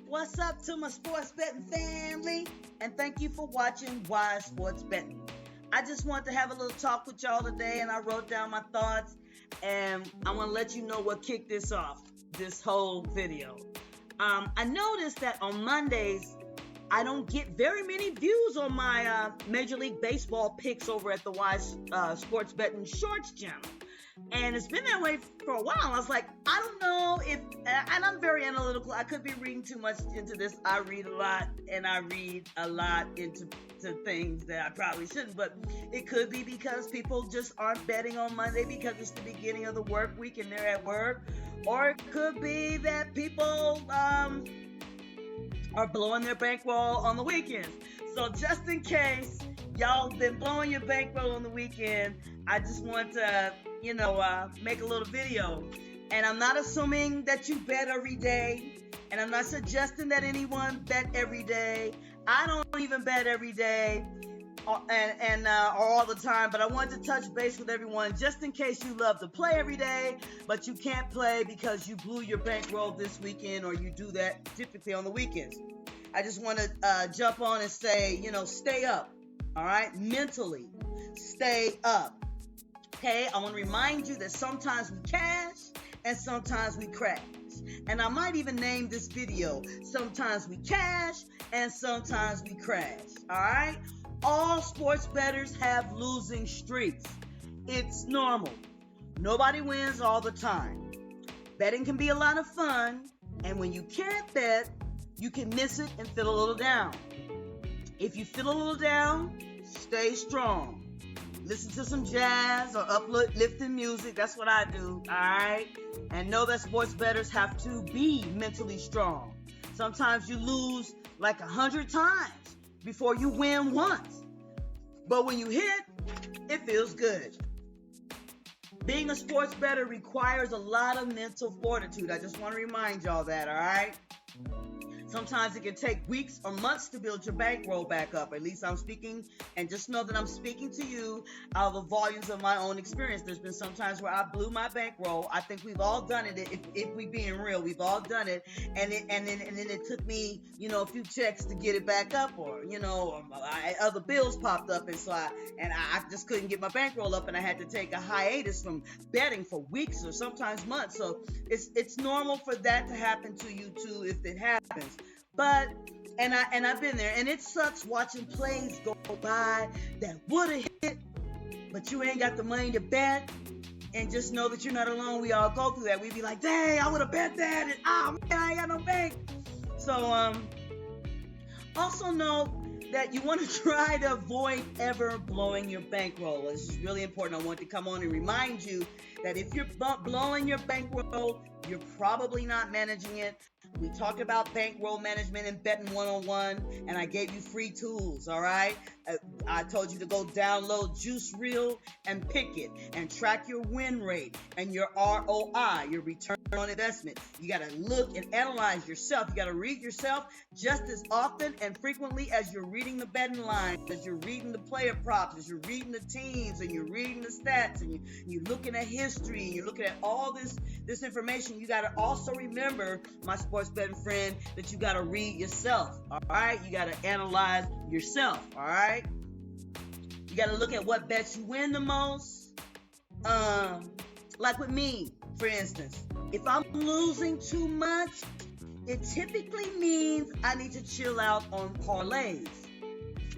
What's up to my sports betting family? And thank you for watching Wize Sports Betting. I just want to have a little talk with y'all today, and I wrote down my thoughts, and I want to let you know what kicked this off, this whole video. I noticed that on Mondays, I don't get very many views on my Major League Baseball picks over at the Wize Sports Betting Shorts channel. And it's been that way for a while. I was like, I don't know if, and I'm very analytical. I could be reading too much into this. I read a lot, and I read a lot into things that I probably shouldn't. But it could be because people just aren't betting on Monday because it's the beginning of the work week and they're at work. Or it could be that people are blowing their bankroll on the weekends. So just in case y'all been blowing your bankroll on the weekend, I just want to, make a little video. And I'm not assuming that you bet every day, and I'm not suggesting that anyone bet every day. I don't even bet every day or all the time, but I wanted to touch base with everyone just in case you love to play every day, but you can't play because you blew your bankroll this weekend, or you do that typically on the weekends. I just want to jump on and say, stay up, all right? Mentally, stay up. Okay, I want to remind you that sometimes we cash and sometimes we crash. And I might even name this video, Sometimes We Cash and Sometimes We Crash. All right? All sports bettors have losing streaks. It's normal. Nobody wins all the time. Betting can be a lot of fun, and when you can't bet, you can miss it and feel a little down. If you feel a little down, stay strong. Listen to some jazz or uplifting music. That's what I do, all right? And know that sports bettors have to be mentally strong. Sometimes you lose like 100 times before you win once. But when you hit, it feels good. Being a sports bettor requires a lot of mental fortitude. I just want to remind y'all that, all right? Sometimes it can take weeks or months to build your bankroll back up. At least I'm speaking, and just know that I'm speaking to you out of the volumes of my own experience. There's been some times where I blew my bankroll. I think we've all done it. If we being real, we've all done it. And then it took me, a few checks to get it back up, or other bills popped up, and so I just couldn't get my bankroll up, and I had to take a hiatus from betting for weeks or sometimes months. So it's normal for that to happen to you too if it happens. But I've been there, and it sucks watching plays go by that would have hit, but you ain't got the money to bet. And just know that you're not alone. We all go through that. We'd be like, dang, I would have bet that, and man, I ain't got no bank. So also know that you want to try to avoid ever blowing your bankroll. This is really important. I want to come on and remind you that if you're blowing your bankroll, you're probably not managing it. We talked about bankroll management and Bettin 101, and I gave you free tools, all right? I told you to go download Juice Reel and pick it and track your win rate and your ROI, your return on investment. You got to look and analyze yourself. You got to read yourself just as often and frequently as you're reading the betting lines, as you're reading the player props, as you're reading the teams, and you're reading the stats, and you're looking at history, and you're looking at all this information. You got to also remember, my sports betting friend, that you got to read yourself, all right? You got to analyze yourself, all right? You got to look at what bets you win the most. Like with me, for instance, if I'm losing too much, it typically means I need to chill out on parlays,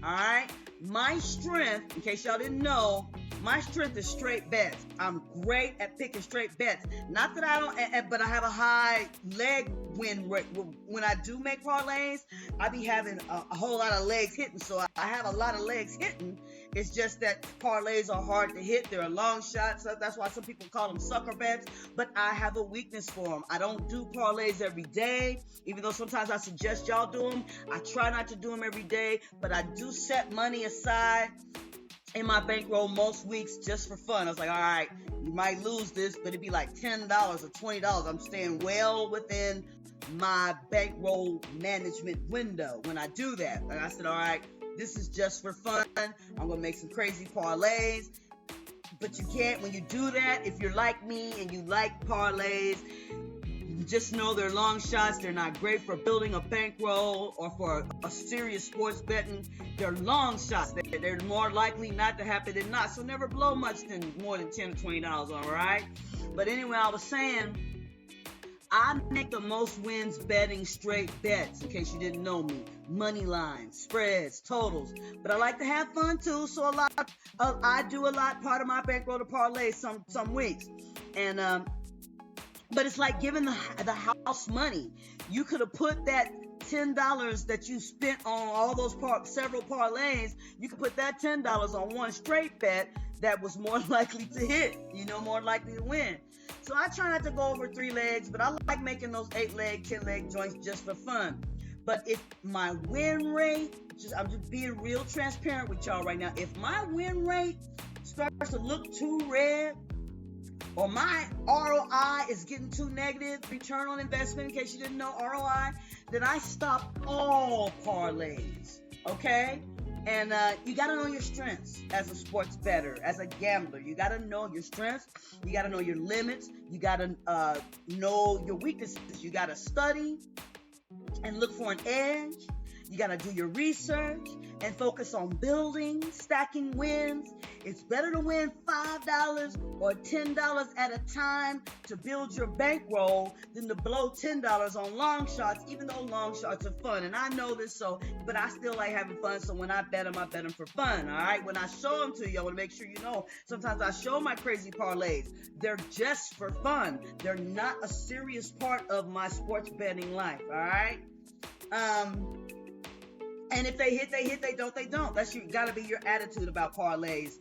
all right? My strength, in case y'all didn't know, my strength is straight bets. I'm great at picking straight bets. Not that I don't, but I have a high leg win rate. When I do make parlays, I be having a whole lot of legs hitting. So I have a lot of legs hitting. It's just that parlays are hard to hit. They're long shots. So that's why some people call them sucker bets. But I have a weakness for them. I don't do parlays every day. Even though sometimes I suggest y'all do them, I try not to do them every day. But I do set money aside in my bankroll most weeks just for fun. I was like, all right, you might lose this, but it'd be like $10 or $20. I'm staying well within my bankroll management window when I do that. And I said, all right, this is just for fun. I'm going to make some crazy parlays. But you can't, when you do that, if you're like me and you like parlays, just know they're long shots. They're not great for building a bankroll or for a serious sports betting. They're long shots. They're more likely not to happen than not. So never blow much than more than $10 or $20 on, right? But anyway, I was saying, I make the most wins betting straight bets, in case you didn't know me. Money lines, spreads, totals. But I like to have fun too, so I do a lot. Part of my bankroll to parlay some weeks. And but it's like giving the house money. You could have put that $10 that you spent on all those several parlays, you could put that $10 on one straight bet that was more likely to hit, more likely to win. So I try not to go over 3 legs, but I like making those 8-leg, 10-leg joints just for fun. But if my win rate, I'm just being real transparent with y'all right now, if my win rate starts to look too red, or my ROI is getting too negative, return on investment, in case you didn't know ROI, then I stop all parlays, okay? And you got to know your strengths as a sports bettor, as a gambler. You got to know your strengths. You got to know your limits. You got to know your weaknesses. You got to study and look for an edge. You got to do your research and focus on building, stacking wins. It's better to win $5 or $10 at a time to build your bankroll than to blow $10 on long shots, even though long shots are fun. And I know this, but I still like having fun. So when I bet them for fun, all right? When I show them to you, I want to make sure you know, sometimes I show my crazy parlays. They're just for fun. They're not a serious part of my sports betting life, all right? And if they hit, they hit. They don't, they don't. That's got to be your attitude about parlays.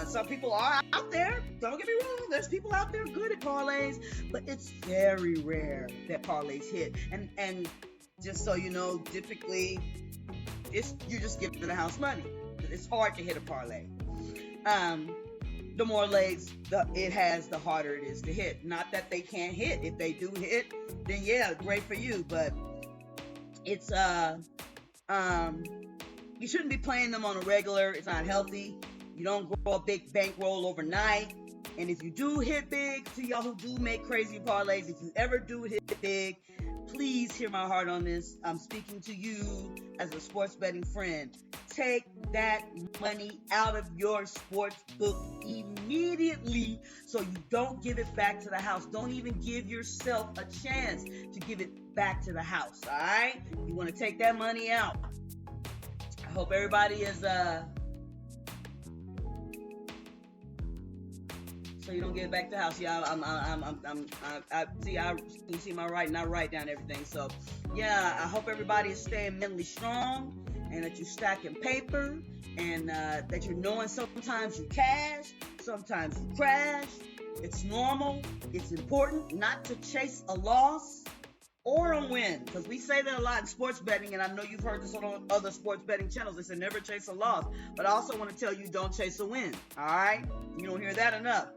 Some people are out there. Don't get me wrong. There's people out there good at parlays, but it's very rare that parlays hit. And just so you know, typically, you're just giving the house money. It's hard to hit a parlay. The more legs it has, the harder it is to hit. Not that they can't hit. If they do hit, then yeah, great for you. But it's you shouldn't be playing them on a regular. It's not healthy. You don't grow a big bankroll overnight. And if you do hit big, to y'all who do make crazy parlays, if you ever do hit big, please hear my heart on this. I'm speaking to you as a sports betting friend. Take that money out of your sports book immediately so you don't give it back to the house. Don't even give yourself a chance to give it back to the house, all right? You want to take that money out. I hope everybody is, so you don't give it back to the house. Yeah, you see my writing, I write down everything. So, yeah, I hope everybody is staying mentally strong and that you're stacking paper and that you're knowing sometimes you cash, sometimes you crash. It's normal. It's important not to chase a loss or a win, because we say that a lot in sports betting, and I know you've heard this on other sports betting channels. They say never chase a loss, but I also want to tell you don't chase a win, all right? You don't hear that enough.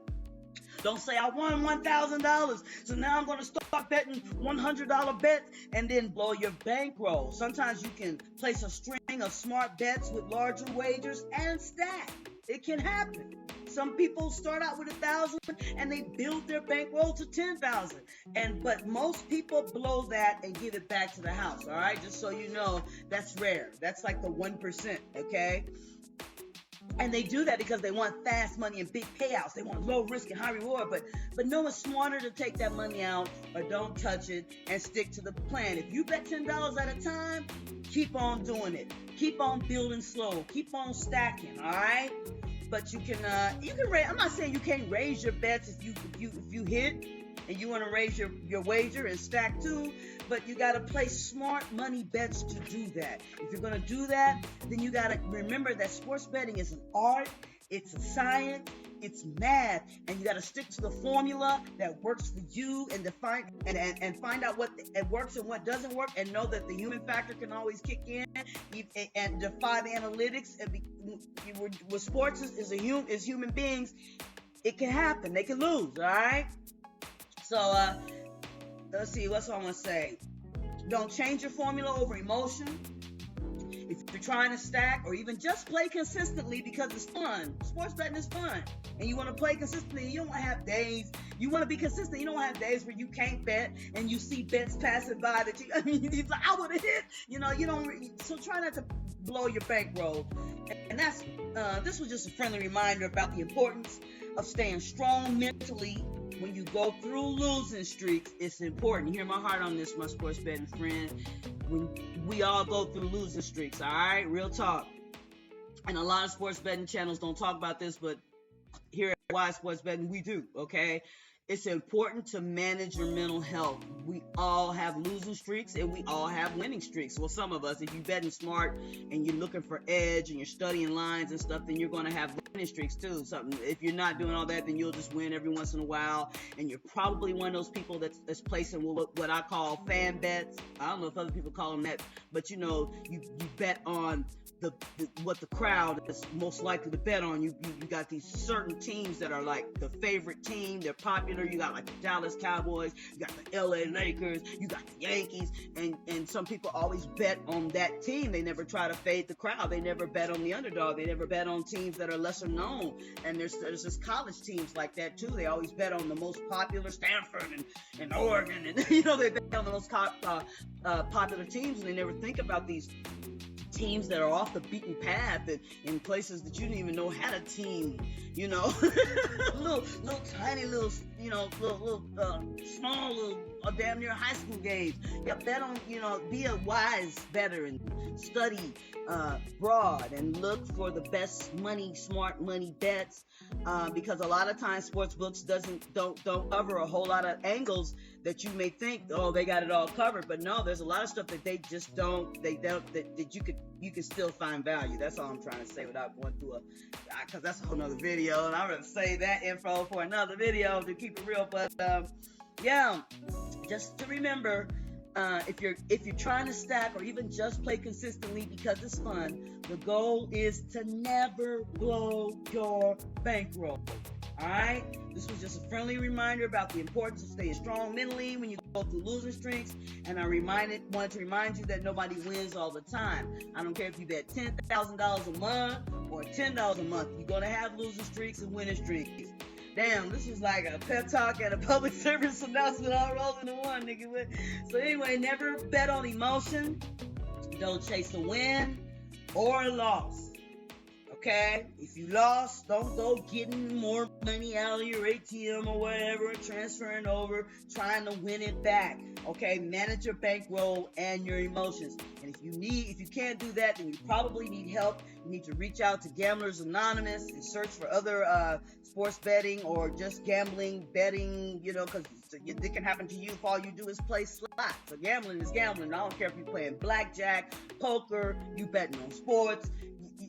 Don't say, I won $1,000, so now I'm going to start betting $100 bets and then blow your bankroll. Sometimes you can place a string of smart bets with larger wagers and stack. It can happen. Some people start out with $1,000 and they build their bankroll to $10,000. But most people blow that and give it back to the house, all right? Just so you know, that's rare. That's like the 1%, okay? And they do that because they want fast money and big payouts. They want low risk and high reward. But no, it's smarter to take that money out or don't touch it and stick to the plan. If you bet $10 at a time, keep on doing it. Keep on building slow. Keep on stacking, all right? But you can raise. I'm not saying you can't raise your bets if you hit and you want to raise your wager and stack too. But you got to play smart money bets to do that. If you're going to do that, then you got to remember that sports betting is an art, it's a science, it's math, and you got to stick to the formula that works for you and find out what works and what doesn't work, and know that the human factor can always kick in and defy the analytics. And with sports as human beings, it can happen. They can lose. All right. So let's see. What's I want to say? Don't change your formula over emotion. If you're trying to stack or even just play consistently because it's fun, sports betting is fun, and you want to play consistently, you don't want to have days You want to be consistent. You don't have days where you can't bet and you see bets passing by that I would have hit. You don't. So try not to blow your bankroll. And that's this was just a friendly reminder about the importance of staying strong mentally when you go through losing streaks. It's important. Hear my heart on this, my sports betting friend. When we all go through losing streaks, all right? Real talk. And a lot of sports betting channels don't talk about this, but here at Wize Sports Betting, we do, okay? It's important to manage your mental health. We all have losing streaks and we all have winning streaks. Well, some of us, if you're betting smart and you're looking for edge and you're studying lines and stuff, then you're going to have winning streaks too. If you're not doing all that, then you'll just win every once in a while. And you're probably one of those people that's placing what I call fan bets. I don't know if other people call them that, but you bet on what the crowd is most likely to bet on. You got these certain teams that are like the favorite team. They're popular. You got like the Dallas Cowboys. You got the LA Lakers. You got the Yankees. And some people always bet on that team. They never try to fade the crowd. They never bet on the underdog. They never bet on teams that are lesser known. And there's just college teams like that too. They always bet on the most popular, Stanford and Oregon. And they bet on the most popular teams. And they never think about these teams that are off the beaten path and in places that you didn't even know had a team, little tiny little small little damn near high school games. Yeah, bet on, be a wise bettor and study broad and look for the best smart money bets, because a lot of times sports books don't cover a whole lot of angles that you may think, oh, they got it all covered, but no, there's a lot of stuff that they just don't, that you can still find value. That's all I'm trying to say without going through because that's a whole nother video, and I'm going to save that info for another video to keep it real, but just to remember, if you're trying to stack or even just play consistently because it's fun, the goal is to never blow your bankroll. All right, this was just a friendly reminder about the importance of staying strong mentally when you go through losing streaks. And I wanted to remind you that nobody wins all the time. I don't care if you bet $10,000 a month or $10 a month. You're gonna have losing streaks and winning streaks. Damn, this is like a pep talk and a public service announcement all rolled into one, nigga. So anyway, never bet on emotion. Don't chase a win or a loss. Okay? If you lost, don't go getting more money out of your ATM or whatever, transferring over, trying to win it back. Okay? Manage your bankroll and your emotions. And if you can't do that, then you probably need help. You need to reach out to Gamblers Anonymous and search for other sports betting or just betting, because it can happen to you if all you do is play slots. So gambling is gambling. I don't care if you're playing blackjack, poker, you betting on sports,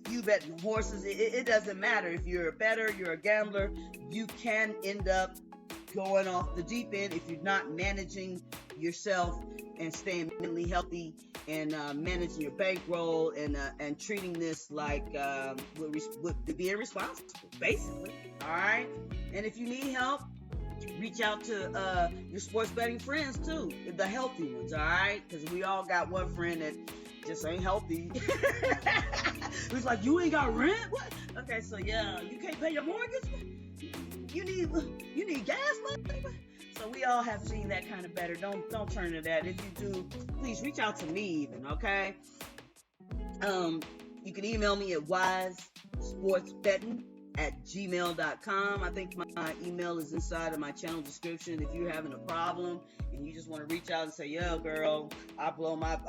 you betting on horses. It doesn't matter. If you're a bettor, you're a gambler, you can end up going off the deep end if you're not managing yourself and staying mentally healthy and managing your bankroll and treating this like with being responsible, basically. All right. And if you need help, reach out to your sports betting friends too, the healthy ones. All right, because we all got one friend that just ain't healthy. Who's like, you ain't got rent? What? Okay, so yeah, you can't pay your mortgage. You need gas money. So we all have seen that kind of better. Don't turn to that. If you do, please reach out to me even, okay? You can email me at wizesportsbetting@gmail.com. I think my email is inside of my channel description. If you're having a problem and you just want to reach out and say, yo, girl, I blew my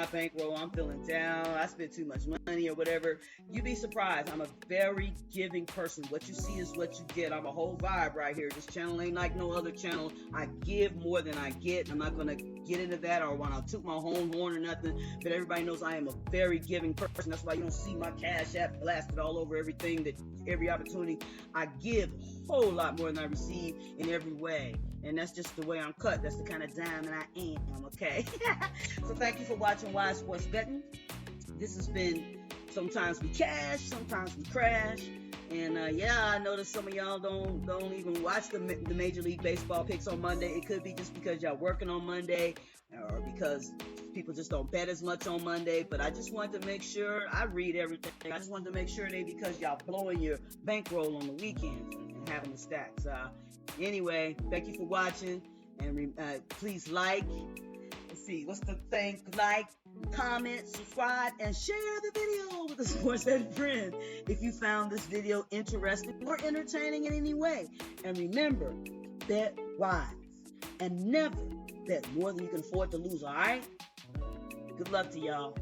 bankroll, I'm feeling down, I spent too much money or whatever, you'd be surprised. I'm a very giving person. What you see is what you get. I'm a whole vibe right here. This channel ain't like no other channel. I give more than I get. I'm not going to get into that or want to toot my own horn or nothing, but everybody knows I am a very giving person. That's why you don't see my Cash App blasted all over everything, every opportunity. I give a whole lot more than I receive in every way, and that's just the way I'm cut. That's the kind of diamond I am, okay? So thank you for watching Wize Sports Betting. This has been Sometimes We Cash, Sometimes We Crash. And I noticed some of y'all don't even watch the Major League Baseball picks on Monday. It could be just because y'all working on Monday, or because people just don't bet as much on Monday. But I just wanted to make sure I read everything. I just wanted to make sure because y'all blowing your bankroll on the weekends. having the stacks. Anyway, thank you for watching, and please like. Let's see, what's the thing? Like, comment, subscribe, and share the video with a sports head friend if you found this video interesting or entertaining in any way. And remember, bet wise and never bet more than you can afford to lose, all right? Good luck to y'all.